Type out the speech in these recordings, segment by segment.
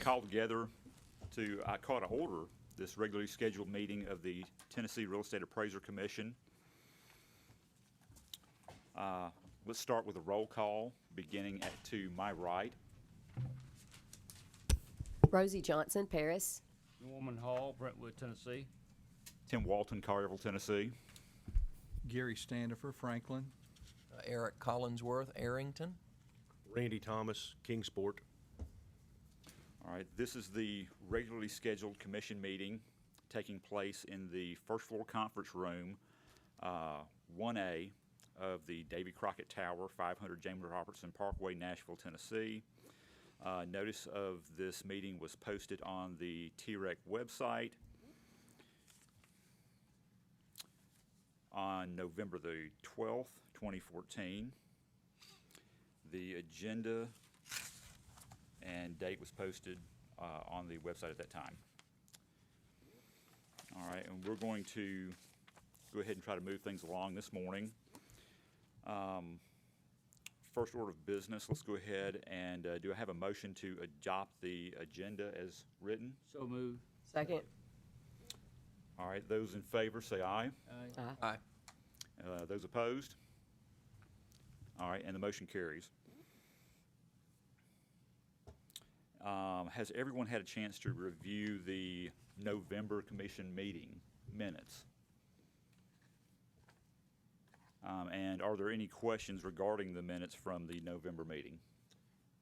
call to order this regularly scheduled meeting of the Tennessee Real Estate Appraiser Commission. Let's start with a roll call, beginning to my right. Rosie Johnson, Paris. Norman Hall, Brentwood, Tennessee. Tim Walton, Collierville, Tennessee. Gary Standifer, Franklin. Eric Collinsworth, Arrington. Randy Thomas, Kingsport. All right, this is the regularly scheduled commission meeting taking place in the first floor conference room, 1A of the Davy Crockett Tower, 500 James Robertson Parkway, Nashville, Tennessee. Notice of this meeting was posted on the TREC website on November the 12th, 2014. The agenda and date was posted on the website at that time. All right, and we're going to go ahead and try to move things along this morning. First order of business, let's go ahead and do I have a motion to adopt the agenda as written? So moved. Second. All right, those in favor say aye. Aye. Aye. Those opposed? All right, and the motion carries. Has everyone had a chance to review the November commission meeting minutes? And are there any questions regarding the minutes from the November meeting?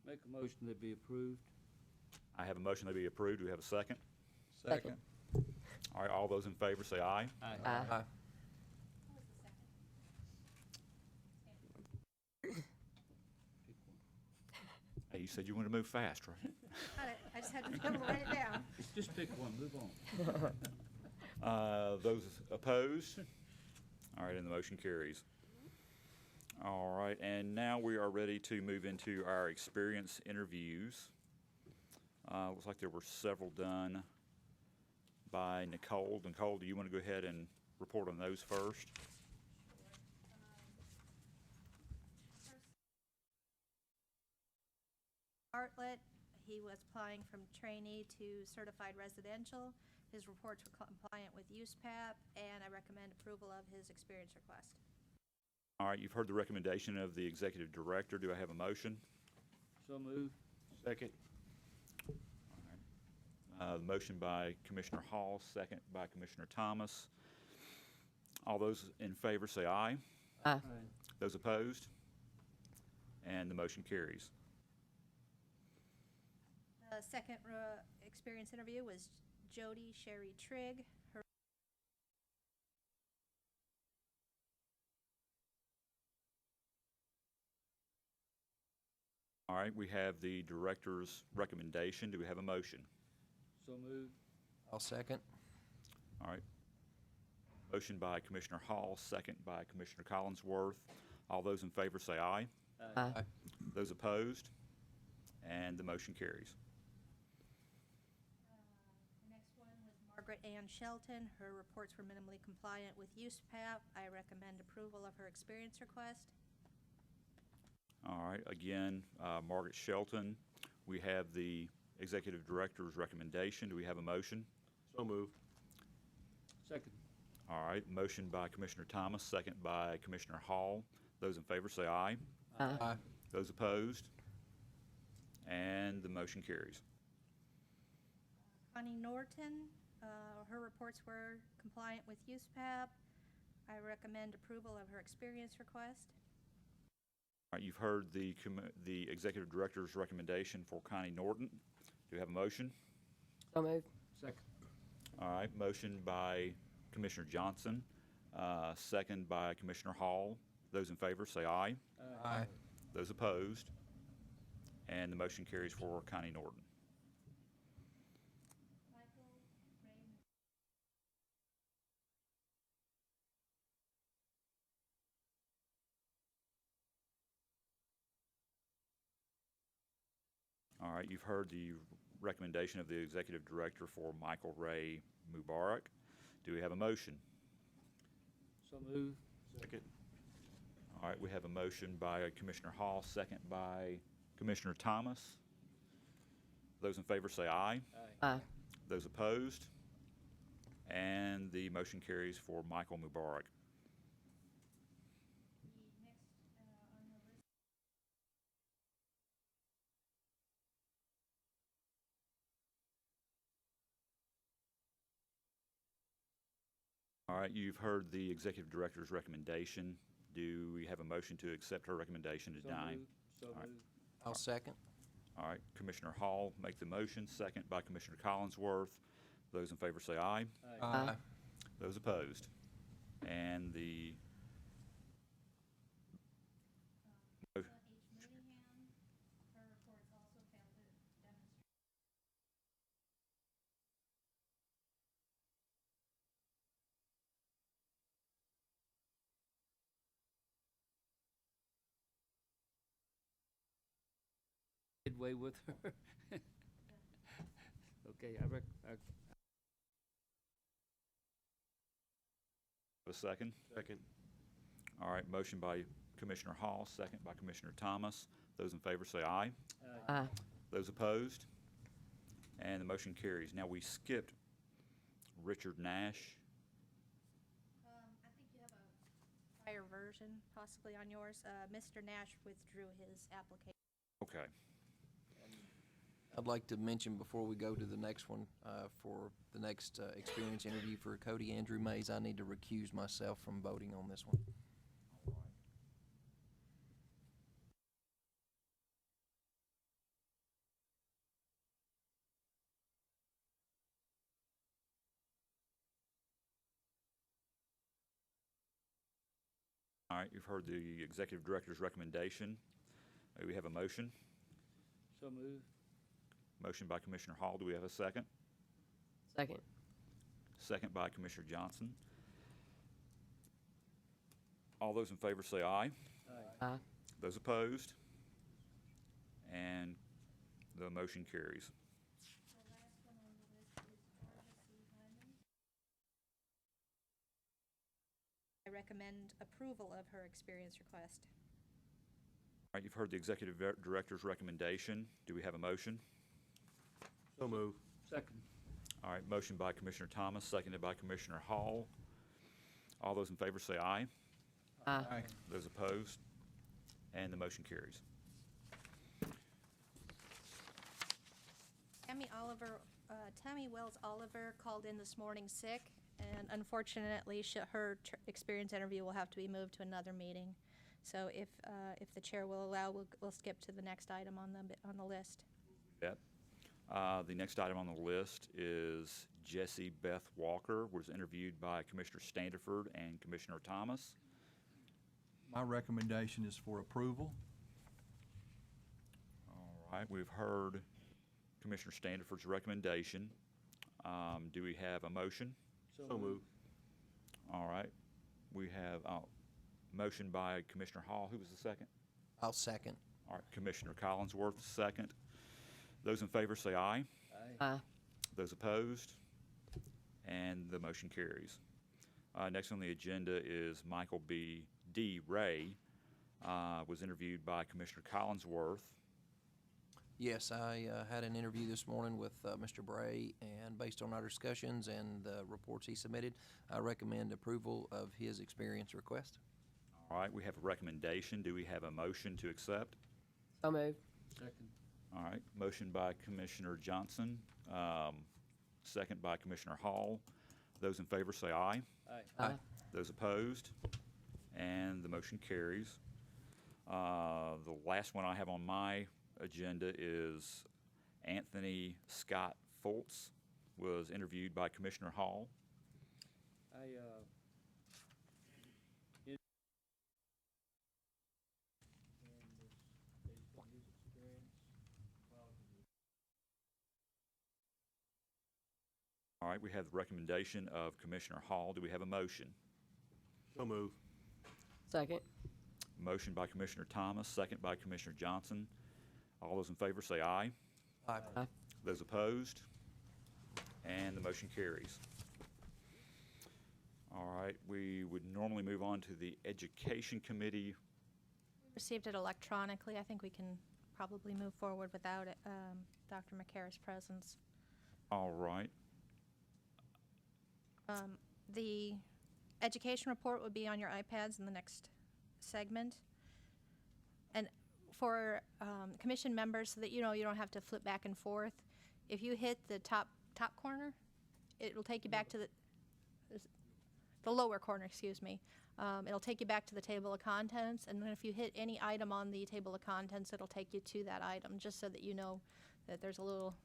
Make a motion to be approved. I have a motion to be approved. Do we have a second? Second. All right, all those in favor say aye. Aye. Aye. Hey, you said you wanted to move fast, right? I just had to remember to write it down. Just pick one, move on. Those opposed? All right, and the motion carries. All right, and now we are ready to move into our experience interviews. Looks like there were several done by Nicole. Nicole, do you want to go ahead and report on those first? Bartlett, he was applying from trainee to certified residential. His reports were compliant with USPAP, and I recommend approval of his experience request. All right, you've heard the recommendation of the executive director. Do I have a motion? So moved. Second. Motion by Commissioner Hall, second by Commissioner Thomas. All those in favor say aye. Aye. Those opposed? And the motion carries. The second experience interview was Jody Sherry Trigg. Her All right, we have the director's recommendation. Do we have a motion? So moved. I'll second. All right. Motion by Commissioner Hall, second by Commissioner Collinsworth. All those in favor say aye. Aye. Those opposed? And the motion carries. The next one was Margaret Ann Shelton. Her reports were minimally compliant with USPAP. I recommend approval of her experience request. All right, again, Margaret Shelton. We have the executive director's recommendation. Do we have a motion? So moved. Second. All right, motion by Commissioner Thomas, second by Commissioner Hall. Those in favor say aye. Aye. Those opposed? And the motion carries. Connie Norton, her reports were compliant with USPAP. I recommend approval of her experience request. All right, you've heard the executive director's recommendation for Connie Norton. Do we have a motion? So moved. Second. All right, motion by Commissioner Johnson, second by Commissioner Hall. Those in favor say aye. Aye. Those opposed? And the motion carries for Connie Norton. All right, you've heard the recommendation of the executive director for Michael Ray Mubarak. Do we have a motion? So moved. Second. All right, we have a motion by Commissioner Hall, second by Commissioner Thomas. Those in favor say aye. Aye. Those opposed? And the motion carries for Michael Mubarak. All right, you've heard the executive director's recommendation. Do we have a motion to accept her recommendation to So dine? moved. So All right. moved. I'll second. All right, Commissioner Hall make the motion, second by Commissioner Collinsworth. Those in favor say aye. Aye. Those opposed? And the Midway with her. Okay, a second. Second. All right, motion by Commissioner Hall, second by Commissioner Thomas. Those in favor say aye. Aye. Those opposed? And the motion carries. Now, we skipped Richard Nash. I think you have a prior version possibly on yours. Mr. Nash withdrew his application. Okay. I'd like to mention before we go to the next one, for the next experience interview for Cody Andrew Mays, I need to recuse myself from voting on this one. All right, you've heard the executive director's recommendation. Do we have a motion? so moved. Motion by Commissioner Hall. Do we have a second? Second. Second by Commissioner Johnson. All those in favor say aye. Aye. Aye. Those opposed? And the motion carries. I recommend approval of her experience request. All right, you've heard the executive director's recommendation. Do we have a motion? So move. Second. All right, motion by Commissioner Thomas, seconded by Commissioner Hall. All those in favor say aye. Aye. Aye. Those opposed? And the motion carries. Tammy Wells Oliver called in this morning sick, and unfortunately, her experience interview will have to be moved to another meeting. So if the chair will allow, we'll skip to the next item on the list. Yep. The next item on the list is Jessie Beth Walker, was interviewed by Commissioner Standiford and Commissioner Thomas. My recommendation is for approval. All right, we've heard Commissioner Standiford's recommendation. Do we have a motion? So move. All right, we have a motion by Commissioner Hall. Who was the second? I'll second. All right, Commissioner Collinsworth, second. Those in favor say aye. Aye. Those opposed? And the motion carries. Next on the agenda is Michael D. Ray, was interviewed by Commissioner Collinsworth. Yes, I had an interview this morning with Mr. Bray, and based on our discussions and the reports he submitted, I recommend approval of his experience request. All right, we have a recommendation. Do we have a motion to accept? So moved. Second. All right, motion by Commissioner Johnson, second by Commissioner Hall. Those in favor say aye. Aye. Aye. Those opposed? And the motion carries. The last one I have on my agenda is Anthony Scott Fultz, was interviewed by Commissioner Hall. All right, we have the recommendation of Commissioner Hall. Do we have a motion? So move. Second. Motion by Commissioner Thomas, second by Commissioner Johnson. All those in favor say aye. Aye. Aye. Those opposed? And the motion carries. All right, we would normally move on to the Education Committee. Received it electronically. I think we can probably move forward without Dr. McCara's presence. All right. The education report would be on your iPads in the next segment. And for commission members, so that you know you don't have to flip back and forth, if you hit the top corner, it'll take you back to the lower corner, excuse me. It'll take you back to the table of contents, and then if you hit any item on the table of contents, it'll take you to that item, just so that you know that there's a little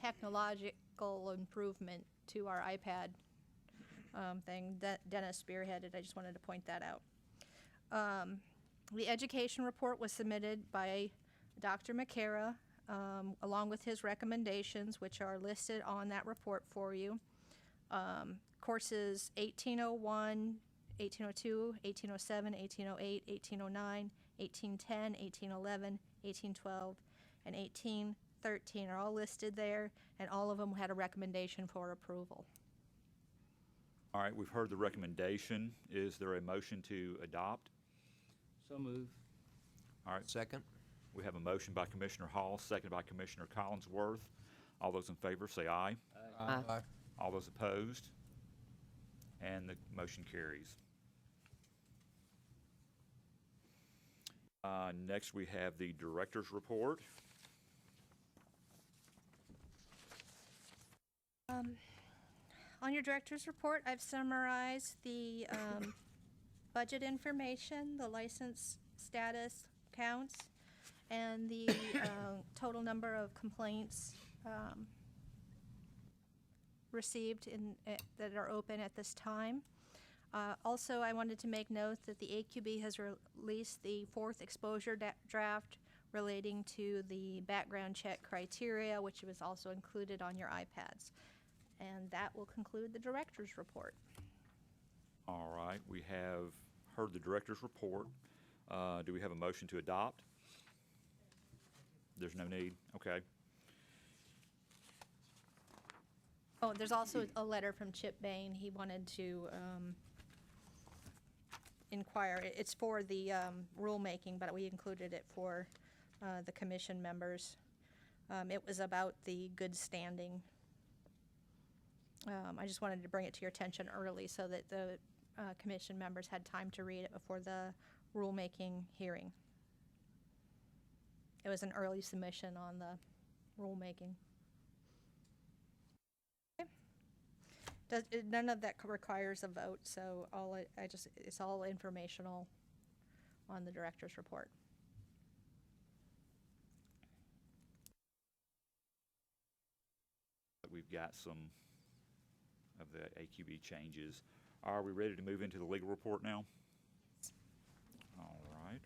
technological improvement to our iPad thing that Dennis spearheaded. I just wanted to point that out. The education report was submitted by Dr. McCara, along with his recommendations, which are listed on that report for you. Courses 1801, 1802, 1807, 1808, 1809, 1810, 1811, 1812, and 1813 are all listed there, and all of them had a recommendation for approval. All right, we've heard the recommendation. Is there a motion to adopt? So move. All right, Second? we have a motion by Commissioner Hall, seconded by Commissioner Collinsworth. All those in favor say aye. Aye. All those opposed? And the motion carries. Next, we have the director's report. On your director's report, I've summarized the budget information, the license status counts, and the total number of complaints received that are open at this time. Also, I wanted to make note that the AQB has released the 4th exposure draft relating to the background check criteria, which was also included on your iPads. And that will conclude the director's report. All right, we have heard the director's report. Do we have a motion to adopt? There's no need, okay. Oh, there's also a letter from Chip Bain. He wanted to inquire. It's for the rulemaking, but we included it for the commission members. It was about the good standing. I just wanted to bring it to your attention early so that the commission members had time to read it before the rulemaking hearing. It was an early submission on the rulemaking. None of that requires a vote, so it's all informational on the director's report. We've got some of the AQB changes. Are we ready to move into the legal report now? All right.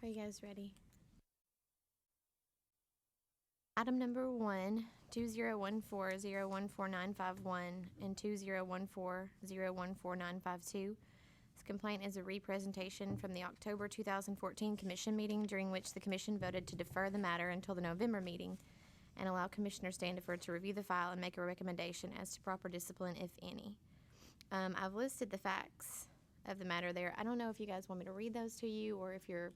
Are you guys ready? Item number 1, 2014-014951 and 2014-014952. This complaint is a representation from the October 2014 Commission meeting, during which the Commission voted to defer the matter until the November meeting and allow Commissioner Standifer to review the file and make a recommendation as to proper discipline, if any. I've listed the facts of the matter there. I don't know if you guys want me to read those to you or if you're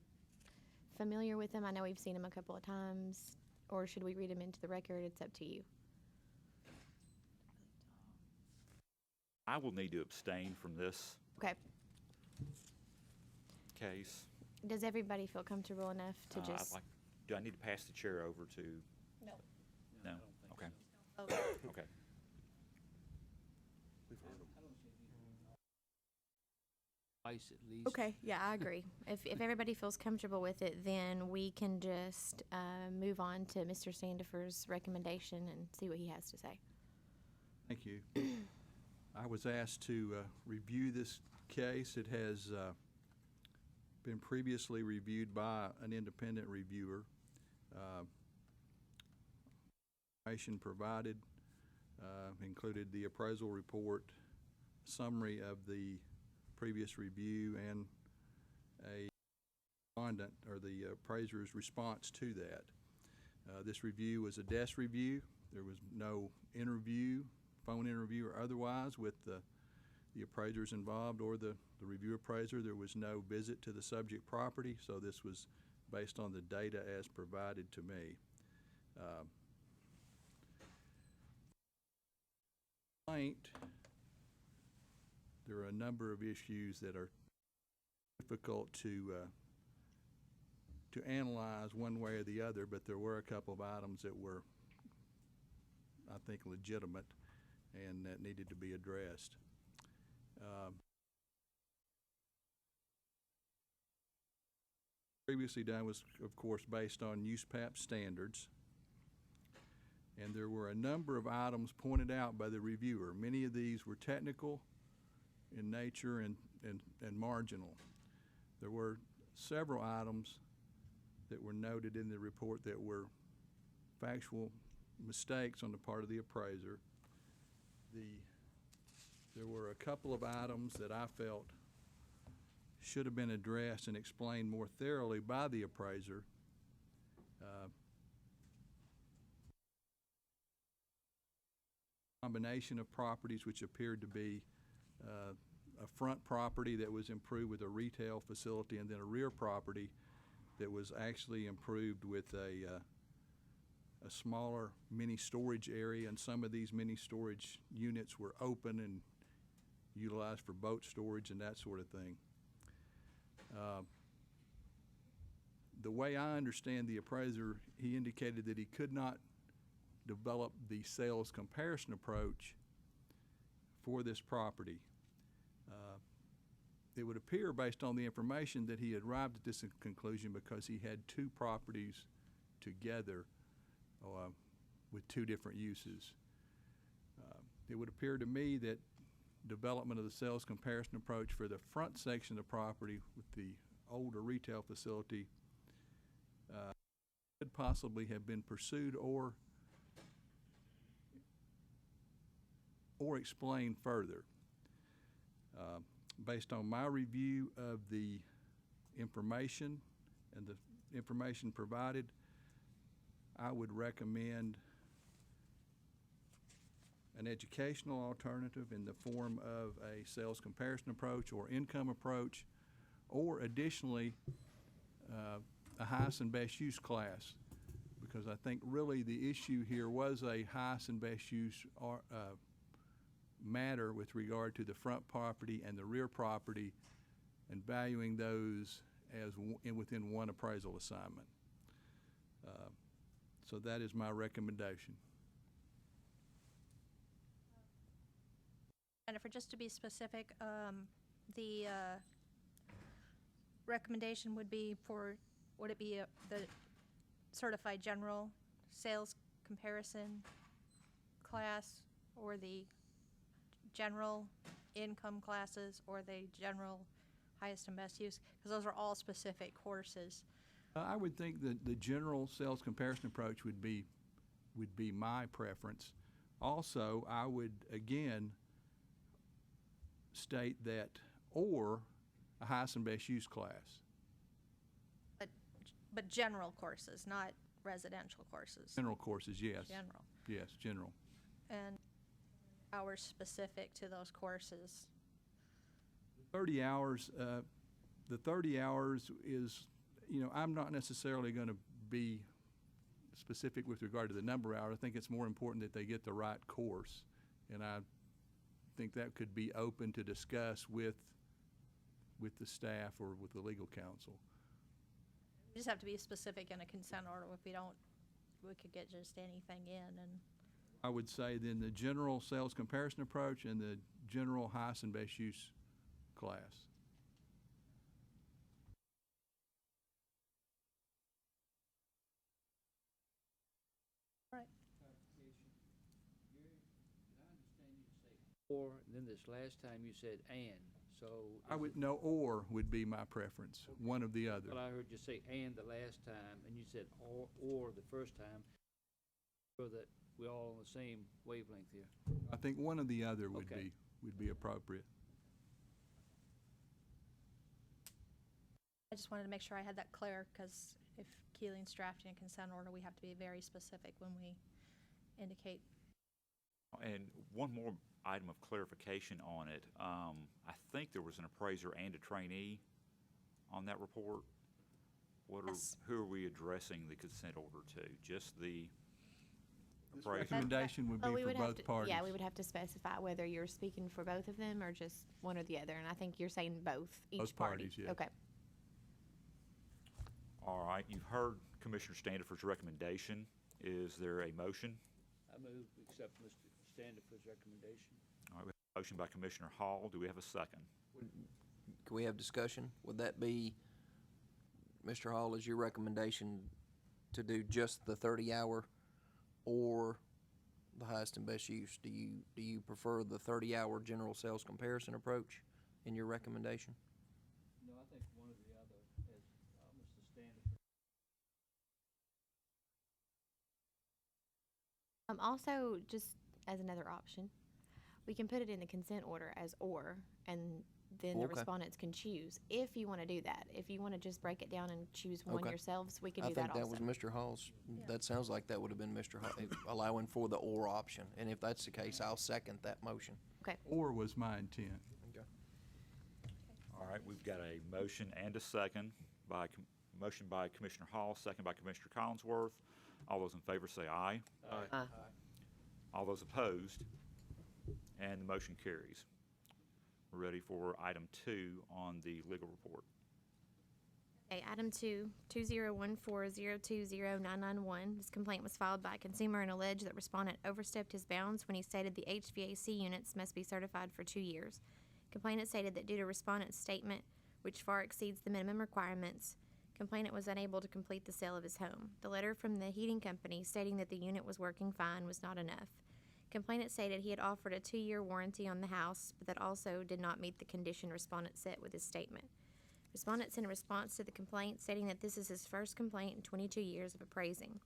familiar with them. I know we've seen them a couple of times. Or should we read them into the record? It's up to you. I will need to abstain from this Okay. case. Does everybody feel comfortable enough to I'd just... like, do I need to pass the chair over to? No. No? Okay, Okay. okay. Twice at least. Okay, yeah, I agree. If everybody feels comfortable with it, then we can just move on to Mr. Standifer's recommendation and see what he has to say. Thank you. I was asked to review this case. It has been previously reviewed by an independent reviewer. Information provided included the appraisal report, summary of the previous review, and a respondent or the appraiser's response to that. This review was a desk review. There was no interview, phone interview or otherwise with the appraisers involved or the review appraiser. There was no visit to the subject property, so this was based on the data as provided to me. There are a number of issues that are difficult to analyze one way or the other, but there were a couple of items that were, I think, legitimate and that needed to be addressed. Previously done was, of course, based on USPAP standards, and there were a number of items pointed out by the reviewer. Many of these were technical in nature and marginal. There were several items that were noted in the report that were factual mistakes on the part of the appraiser. There were a couple of items that I felt should have been addressed and explained more thoroughly by the appraiser. Combination of properties which appeared to be a front property that was improved with a retail facility and then a rear property that was actually improved with a smaller mini storage area, and some of these mini storage units were open and utilized for boat storage and that sort of thing. The way I understand the appraiser, he indicated that he could not develop the sales comparison approach for this property. It would appear, based on the information, that he had arrived at this conclusion because he had two properties together with two different uses. It would appear to me that development of the sales comparison approach for the front section of the property with the older retail facility could possibly have been pursued or explained further. Based on my review of the information and the information provided, I would recommend an educational alternative in the form of a sales comparison approach or income approach, or additionally, a highest and best use class, because I think really the issue here was a highest and best use matter with regard to the front property and the rear property and valuing those as within one appraisal assignment. So that is my recommendation. Jennifer, just to be specific, the recommendation would be would it be the certified general sales comparison class, or the general income classes, or the general highest and best use? Because those are all specific courses. I would think that the general sales comparison approach would be my preference. Also, I would again state that, or a highest and best use class. But general courses, not residential courses. General courses, yes. General. Yes, general. And hours specific to those courses. 30 hours, the 30 hours is, I'm not necessarily going to be specific with regard to the number of hours. I think it's more important that they get the right course, and I think that could be open to discuss with the staff or with the legal counsel. We just have to be specific in a consent order. If we don't, we could get just anything in. And I would say then the general sales comparison approach and the general highest and best use class. all right. Or, and then this last time you said and, so. I would know, or would be my preference, one of the other. But I heard you say and the last time, and you said or the first time, so that we're all on the same wavelength here. I think one or the other would Okay. be appropriate. I just wanted to make sure I had that clear, because if Keeling's drafting a consent order, we have to be very specific when we indicate. And one more item of clarification on it. I think there was an appraiser and a trainee on that report. Yes. Who are we addressing the consent order to? Just the This appraiser? recommendation would be Well, we for would have both to, parties. yeah, we would have to specify whether you're speaking for both of them or just one or the other, and I think you're saying both, each Both party. parties, yeah. Okay. All right, you've heard Commissioner Standiford's recommendation. Is there a motion? I move we accept Mr. Standiford's recommendation. All right, we have a motion by Commissioner Hall. Do we have a second? Can we have discussion? Would that be, Mr. Hall, is your recommendation to do just the 30-hour or the highest and best use? Do you prefer the 30-hour general sales comparison approach in your recommendation? No, I think one or the other, as Mr. Standiford. Also, just as another option, we can put it in the consent order as or, and then the Okay. respondents can choose, if you want to do that. If you want to just break it down and choose one Okay. yourselves, we can I do think that that also. was Mr. Hall's, Yeah. that sounds like that would have been Mr. Hall, allowing for the or option. And if that's the case, I'll second that motion. Or was my intent. All right, we've got a motion and a second by, motion by Commissioner Hall, second by Commissioner Collinsworth. All those in favor say aye. Aye. All those opposed, and the motion carries. We're ready for item 2 on the legal report. Okay, item 2, 2014020991. This complaint was filed by a consumer and alleged that respondent overstepped his bounds when he stated the HVAC units must be certified for 2 years. Complainant stated that due to respondent's statement, which far exceeds the minimum requirements, complainant was unable to complete the sale of his home. The letter from the heating company stating that the unit was working fine was not enough. Complainant stated he had offered a 2-year warranty on the house, but that also did not meet the condition respondent set with his statement. Respondent sent a response to the complaint stating that this is his first complaint in 22 years of appraising.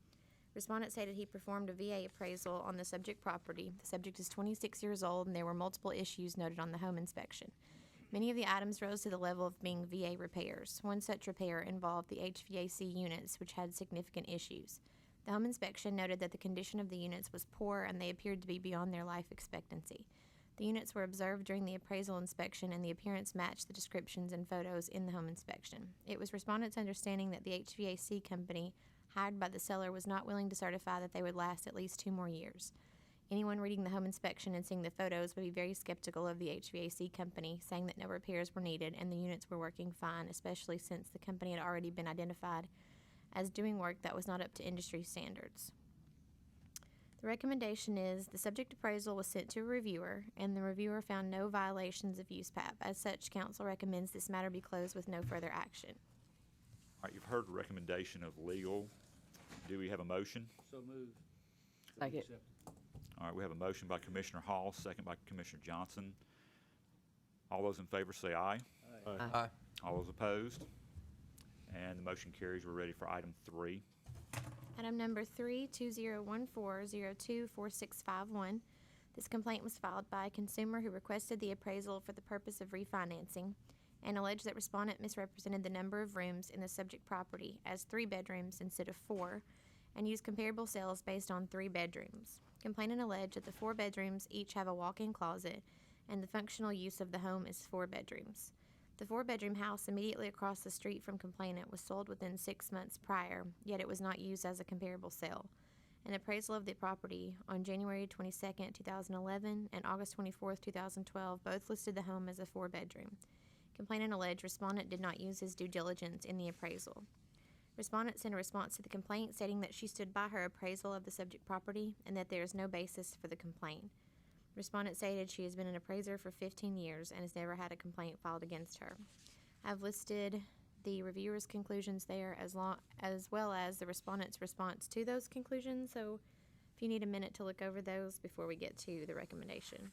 Respondent stated he performed a VA appraisal on the subject property. The subject is 26 years old and there were multiple issues noted on the home inspection. Many of the items rose to the level of being VA repairs. One such repair involved the HVAC units, which had significant issues. The home inspection noted that the condition of the units was poor and they appeared to be beyond their life expectancy. The units were observed during the appraisal inspection and the appearance matched the descriptions and photos in the home inspection. It was respondent's understanding that the HVAC company hired by the seller was not willing to certify that they would last at least 2 more years. Anyone reading the home inspection and seeing the photos would be very skeptical of the HVAC company, saying that no repairs were needed and the units were working fine, especially since the company had already been identified as doing work that was not up to industry standards. The recommendation is the subject appraisal was sent to a reviewer, and the reviewer found no violations of USPAP. As such, council recommends this matter be closed with no further action. All right, you've heard the recommendation of legal. Do we have a motion? So moved. Second. Accept. All right, we have a motion by Commissioner Hall, second by Commissioner Johnson. All those in favor say aye. Aye. Aye. All those opposed? And the motion carries. We're ready for item 3. Item number 3, 2014024651. This complaint was filed by a consumer who requested the appraisal for the purpose of refinancing and alleged that respondent misrepresented the number of rooms in the subject property as 3 bedrooms instead of 4 and used comparable sales based on 3 bedrooms. Complainant alleged that the 4 bedrooms each have a walk-in closet and the functional use of the home is 4 bedrooms. The 4-bedroom house immediately across the street from complainant was sold within 6 months prior, yet it was not used as a comparable sale. An appraisal of the property on January 22, 2011 and August 24, 2012 both listed the home as a 4-bedroom. Complainant alleged respondent did not use his due diligence in the appraisal. Respondent sent a response to the complaint stating that she stood by her appraisal of the subject property and that there is no basis for the complaint. Respondent stated she has been an appraiser for 15 years and has never had a complaint filed against her. I've listed the reviewer's conclusions there as well as the respondent's response to those conclusions, so if you need a minute to look over those before we get to the recommendation.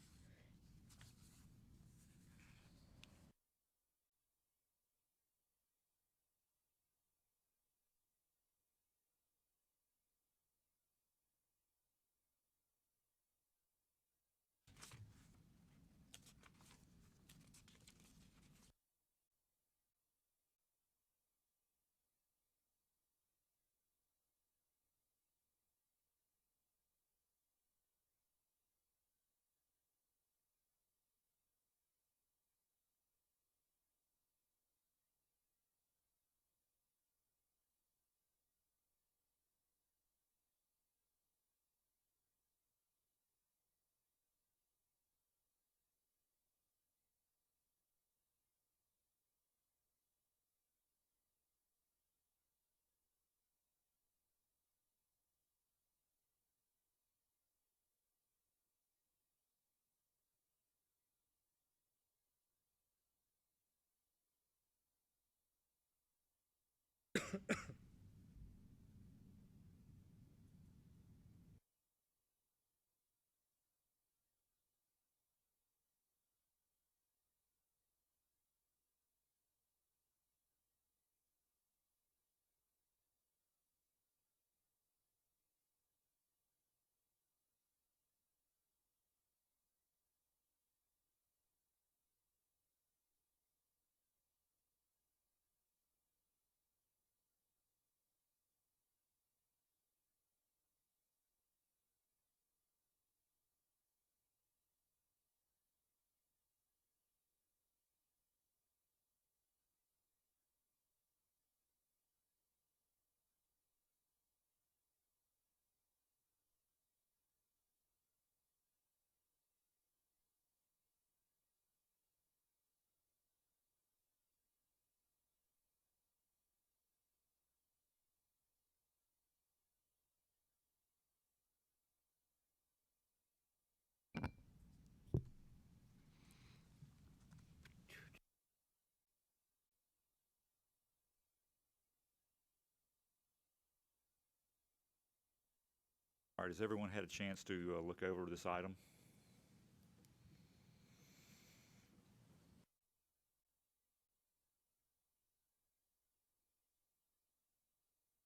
All right, has everyone had a chance to look over this item?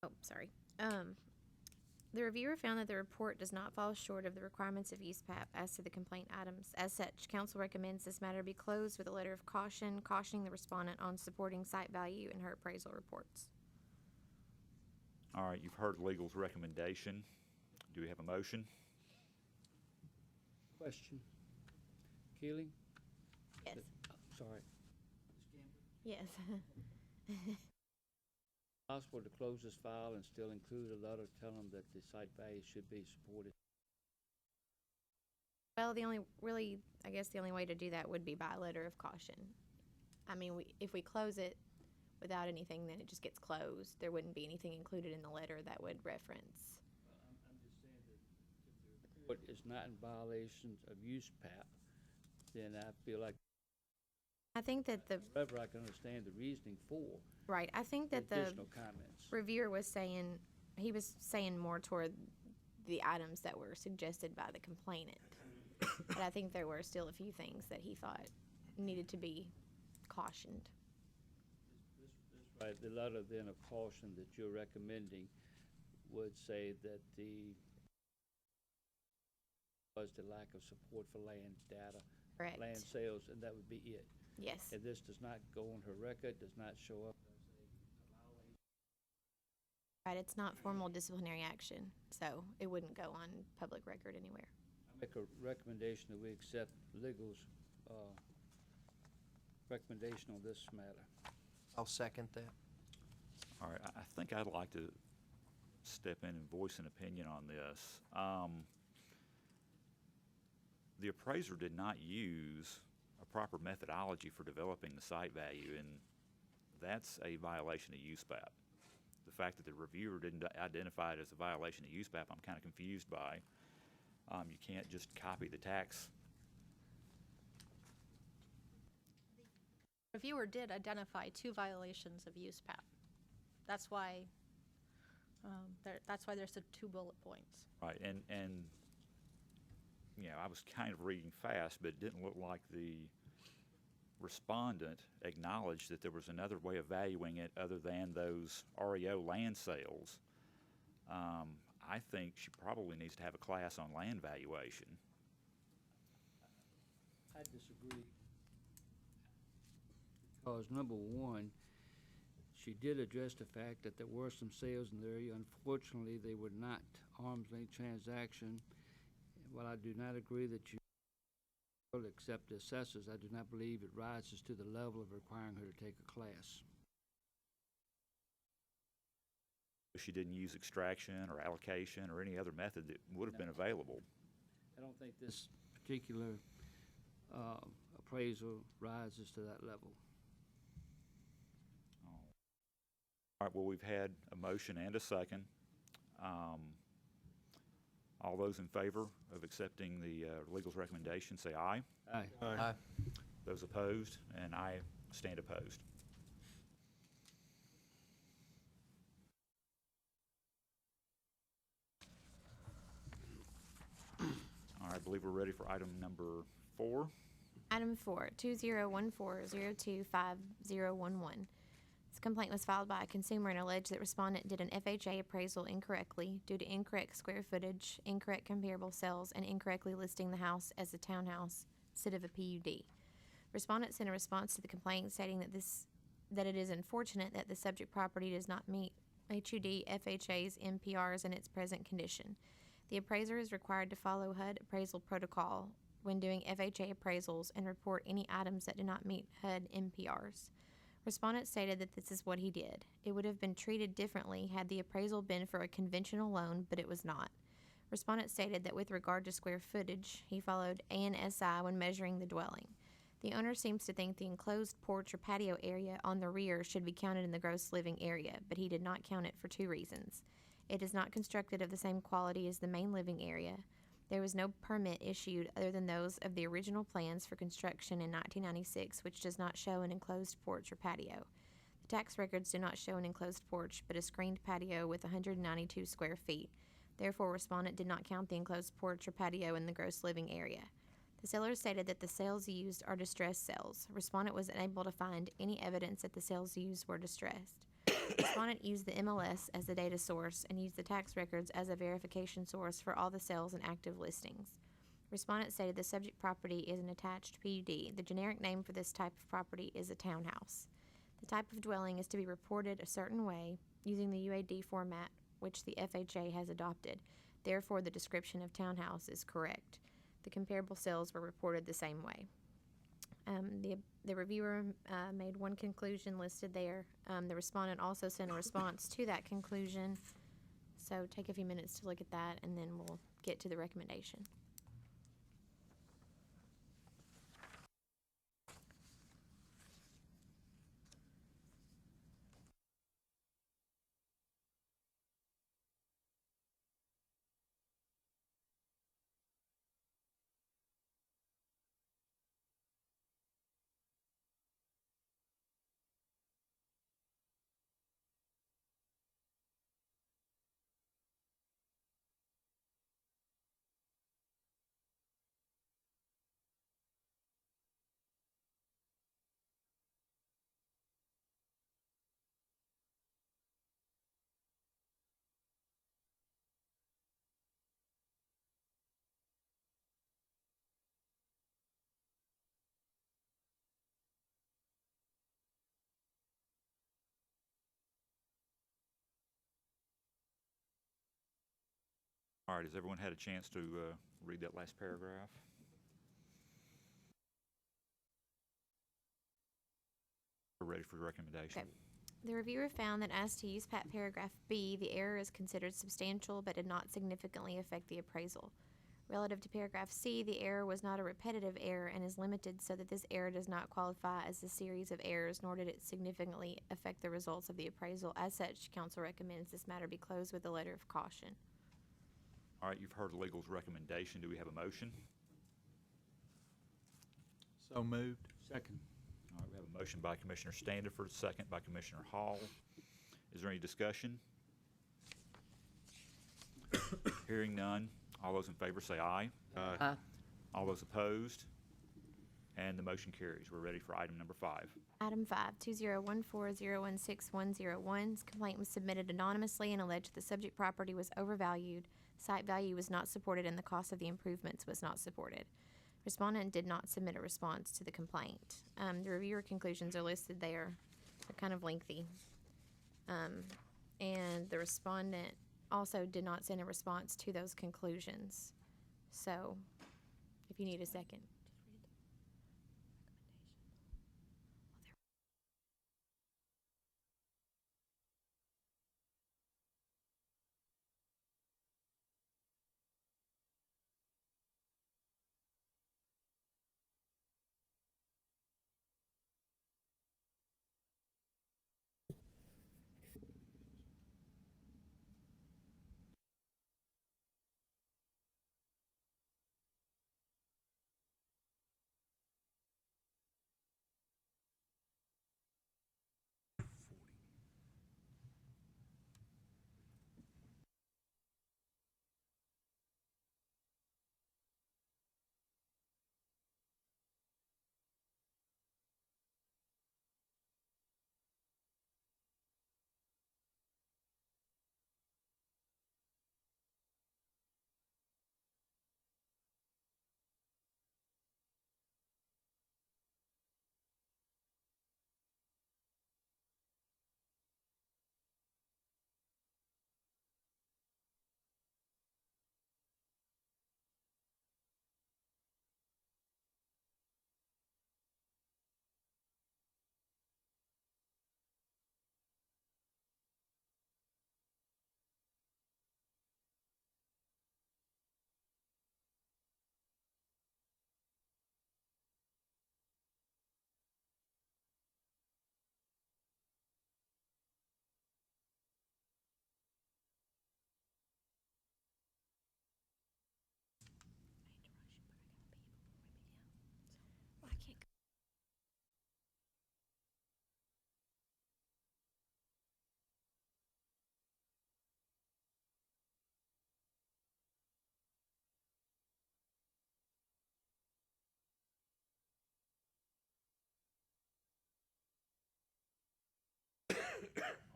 Oh, sorry. The reviewer found that the report does not fall short of the requirements of USPAP as to the complaint items. As such, council recommends this matter be closed with a letter of caution, cautioning the respondent on supporting site value in her appraisal reports. All right, you've heard legal's recommendation. Do we have a motion? Question. Keeling? Yes. Sorry. Yes. Possible to close this file and still include a letter telling them that the site value should be supported? Well, the only way to do that would be by a letter of caution. I mean, if we close it without anything, then it just gets closed. There wouldn't be anything included in the letter that would reference. I'm just saying that if the report is not in violation of USPAP, then I feel like, I think that however, I can understand the reasoning for right, I think that the additional comments. reviewer was saying, he was saying more toward the items that were suggested by the complainant. But I think there were still a few things that he thought needed to be cautioned. Right, the letter then of caution that you're recommending would say that was the lack of support for land data, Correct. land sales, and that would be it. Yes. And this does not go on her record, does not show up as Right, it's not formal disciplinary action, so it wouldn't go on public record anywhere. I make a recommendation that we accept legal's recommendation on this matter. I'll second that. All right, I think I'd like to step in and voice an opinion on this. The appraiser did not use a proper methodology for developing the site value, and that's a violation of USPAP. The fact that the reviewer didn't identify it as a violation of USPAP, I'm kind of confused by. You can't just copy the tax. The reviewer did identify 2 violations of USPAP. That's why, there's the 2 bullet points. Right, and you know, I was kind of reading fast, but it didn't look like the respondent acknowledged that there was another way of valuing it other than those REO land sales. I think she probably needs to have a class on land valuation. I disagree. Because number one, she did address the fact that there were some sales in the area. Unfortunately, they were not arm's length transaction. While I do not agree that you will accept the assessors, I do not believe it rises to the level of requiring her to take a class. She didn't use extraction or allocation or any other method that would have been available. I don't think this particular appraisal rises to that level. All right, well, we've had a motion and a second. All those in favor of accepting the legal's recommendation, say aye. Aye. Aye. Those opposed, and I stand opposed. believe we're ready for item number 4. Item 4, 2014-025011. This complaint was filed by a consumer and alleged that respondent did an FHA appraisal incorrectly due to incorrect square footage, incorrect comparable sales, and incorrectly listing the house as a townhouse instead of a PUD. Respondent sent a response to the complaint stating that it is unfortunate that the subject property does not meet HUD FHA's MPRs in its present condition. The appraiser is required to follow HUD appraisal protocol when doing FHA appraisals and report any items that do not meet HUD MPRs. Respondent stated that this is what he did. It would have been treated differently had the appraisal been for a conventional loan, but it was not. Respondent stated that with regard to square footage, he followed ANSI when measuring the dwelling. The owner seems to think the enclosed porch or patio area on the rear should be counted in the gross living area, but he did not count it for 2 reasons. It is not constructed of the same quality as the main living area. There was no permit issued other than those of the original plans for construction in 1996, which does not show an enclosed porch or patio. The tax records do not show an enclosed porch, but a screened patio with 192 square feet. Therefore, respondent did not count the enclosed porch or patio in the gross living area. The seller stated that the sales used are distressed sales. Respondent was unable to find any evidence that the sales used were distressed. Respondent used the MLS as the data source and used the tax records as a verification source for all the sales and active listings. Respondent stated the subject property is an attached PUD. The generic name for this type of property is a townhouse. The type of dwelling is to be reported a certain way using the UAD format which the FHA has adopted. Therefore, the description of townhouse is correct. The comparable sales were reported the same way. The reviewer made one conclusion listed there. The respondent also sent a response to that conclusion. So take a few minutes to look at that, and then we'll get to the recommendation. All right, has everyone had a chance to read that last paragraph? We're ready for the recommendation. Okay. The reviewer found that as to use paragraph B, the error is considered substantial but did not significantly affect the appraisal. Relative to paragraph C, the error was not a repetitive error and is limited so that this error does not qualify as a series of errors, nor did it significantly affect the results of the appraisal. As such, counsel recommends this matter be closed with a letter of caution. All right, you've heard legal's recommendation. Do we have a motion? So moved. Second. All right, we have a motion by Commissioner Standiford, second by Commissioner Hall. Is there any discussion? Hearing none. All those in favor say aye. Aye. All those opposed? And the motion carries. We're ready for item number 5. Item 5, 2014-016101. This complaint was submitted anonymously and alleged the subject property was overvalued, site value was not supported, and the cost of the improvements was not supported. Respondent did not submit a response to the complaint. The reviewer conclusions are listed there. They're kind of lengthy. And the respondent also did not send a response to those conclusions. So, if you need a second.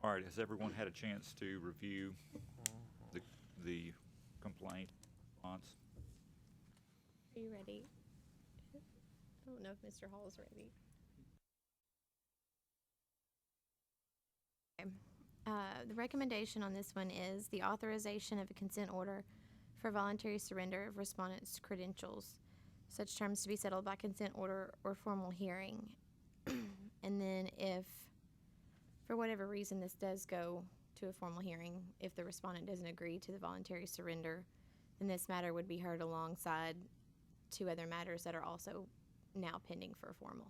All right, has everyone had a chance to review the complaint response? Are you ready? I don't know if Mr. Hall is ready. Okay. The recommendation on this one is the authorization of a consent order for voluntary surrender of respondents' credentials, such terms to be settled by consent order or formal hearing. And then if, for whatever reason, this does go to a formal hearing, if the respondent doesn't agree to the voluntary surrender, then this matter would be heard alongside two other matters that are also now pending for a formal.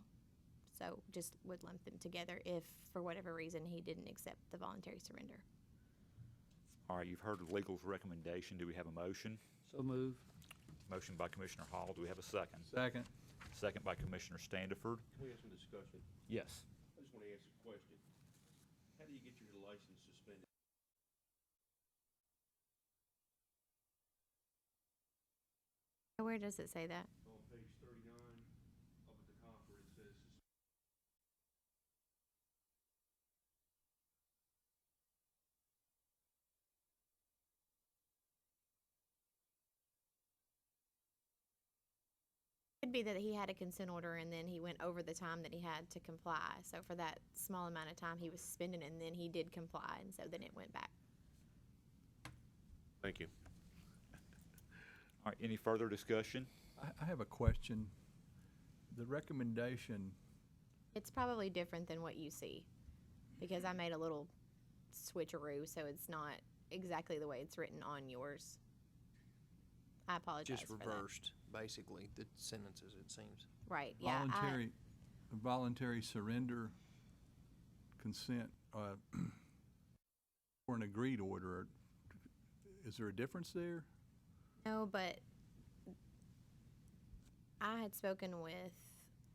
So just would lump them together if, for whatever reason, he didn't accept the voluntary surrender. All right, you've heard of legal's recommendation. Do we have a motion? So move. Motion by Commissioner Hall. Do we have a second? Second. Second by Commissioner Standiford. Can we have some discussion? Yes. I just want to ask a question. How do you get your license suspended? Where does it say that? On page 39 up at the coffer, it says Could be that he had a consent order and then he went over the time that he had to comply. So for that small amount of time, he was suspended and then he did comply, and so then it went back. Thank you. All right, any further discussion? I have a question. The recommendation, It's probably different than what you see, because I made a little switcheroo, so it's not exactly the way it's written on yours. I apologize Just for that. reversed, basically, the sentences, it seems. Right, yeah. voluntary surrender, consent, or an agreed order, is there a difference there? No, but I had spoken with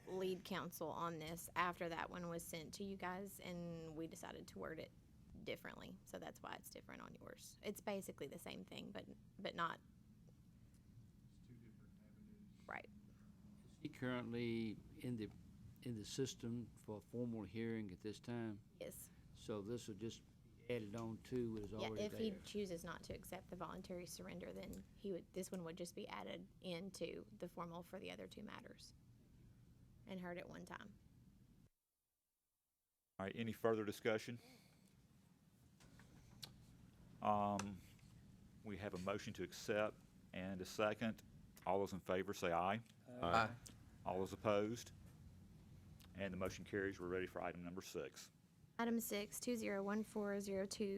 lead counsel on this after that one was sent to you guys, and we decided to word it differently. So that's why it's different on yours. It's basically the same thing, but not. Right. Is he currently in the system for a formal hearing at this time? Yes. So this will just be added on to what is Yeah, already if there? he chooses not to accept the voluntary surrender, then this one would just be added into the formal for the other two matters and heard at one time. All right, any further discussion? We have a motion to accept and a second. All those in favor say aye. Aye. All those opposed? And the motion carries. We're ready for item number 6. Item 6, 2014024521,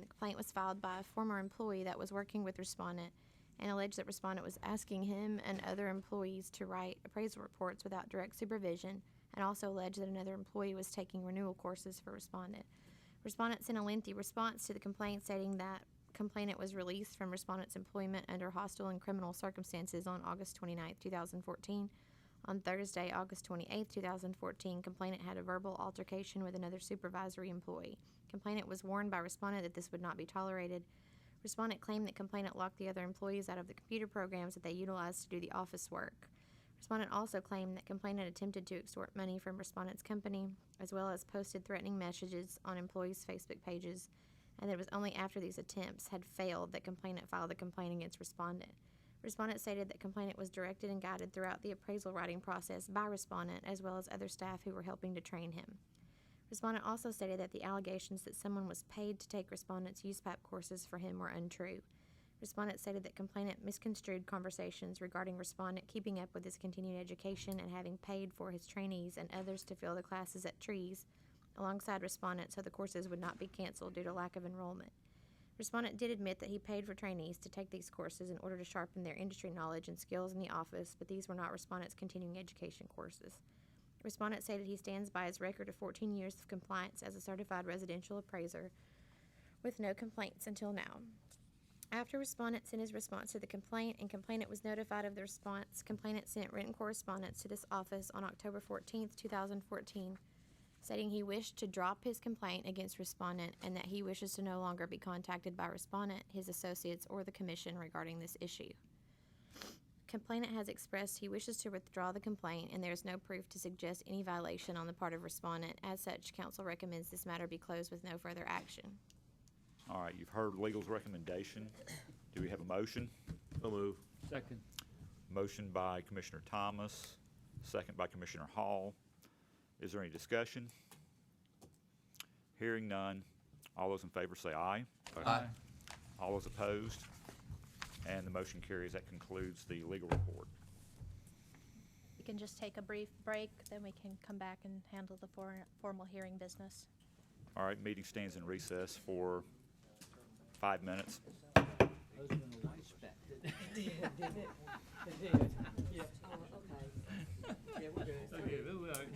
the complaint was filed by a former employee that was working with respondent and alleged that respondent was asking him and other employees to write appraisal reports without direct supervision, and also alleged that another employee was taking renewal courses for respondent. Respondent sent a lengthy response to the complaint stating that complainant was released from respondent's employment under hostile and criminal circumstances on August 29, 2014. On Thursday, August 28, 2014, complainant had a verbal altercation with another supervisory employee. Complainant was warned by respondent that this would not be tolerated. Respondent claimed that complainant locked the other employees out of the computer programs that they utilized to do the office work. Respondent also claimed that complainant attempted to extort money from respondent's company, as well as posted threatening messages on employees' Facebook pages, and that it was only after these attempts had failed that complainant filed a complaint against respondent. Respondent stated that complainant was directed and guided throughout the appraisal writing process by respondent, as well as other staff who were helping to train him. Respondent also stated that the allegations that someone was paid to take respondent's USPAP courses for him were untrue. Respondent stated that complainant misconstrued conversations regarding respondent keeping up with his continued education and having paid for his trainees and others to fill the classes at Trees alongside respondent so the courses would not be canceled due to lack of enrollment. Respondent did admit that he paid for trainees to take these courses in order to sharpen their industry knowledge and skills in the office, but these were not respondent's continuing education courses. Respondent stated he stands by his record of 14 years of compliance as a certified residential appraiser with no complaints until now. After respondent sent his response to the complaint and complainant was notified of the response, complainant sent written correspondence to this office on October 14, 2014, stating he wished to drop his complaint against respondent and that he wishes to no longer be contacted by respondent, his associates, or the commission regarding this issue. Complainant has expressed he wishes to withdraw the complaint, and there is no proof to suggest any violation on the part of respondent. As such, council recommends this matter be closed with no further action. All right, you've heard legal's recommendation. Do we have a motion? So move. Second. Motion by Commissioner Thomas, second by Commissioner Hall. Is there any discussion? Hearing none. All those in favor say aye. Aye. All those opposed? And the motion carries. That concludes the legal report. We can just take a brief break, then we can come back and handle the formal hearing business. All right, meeting stands in recess for 5 minutes. Husband and wife spat, didn't it? It did, didn't it? It did. Yeah. Oh, okay. Yeah, we're good. Okay, move on.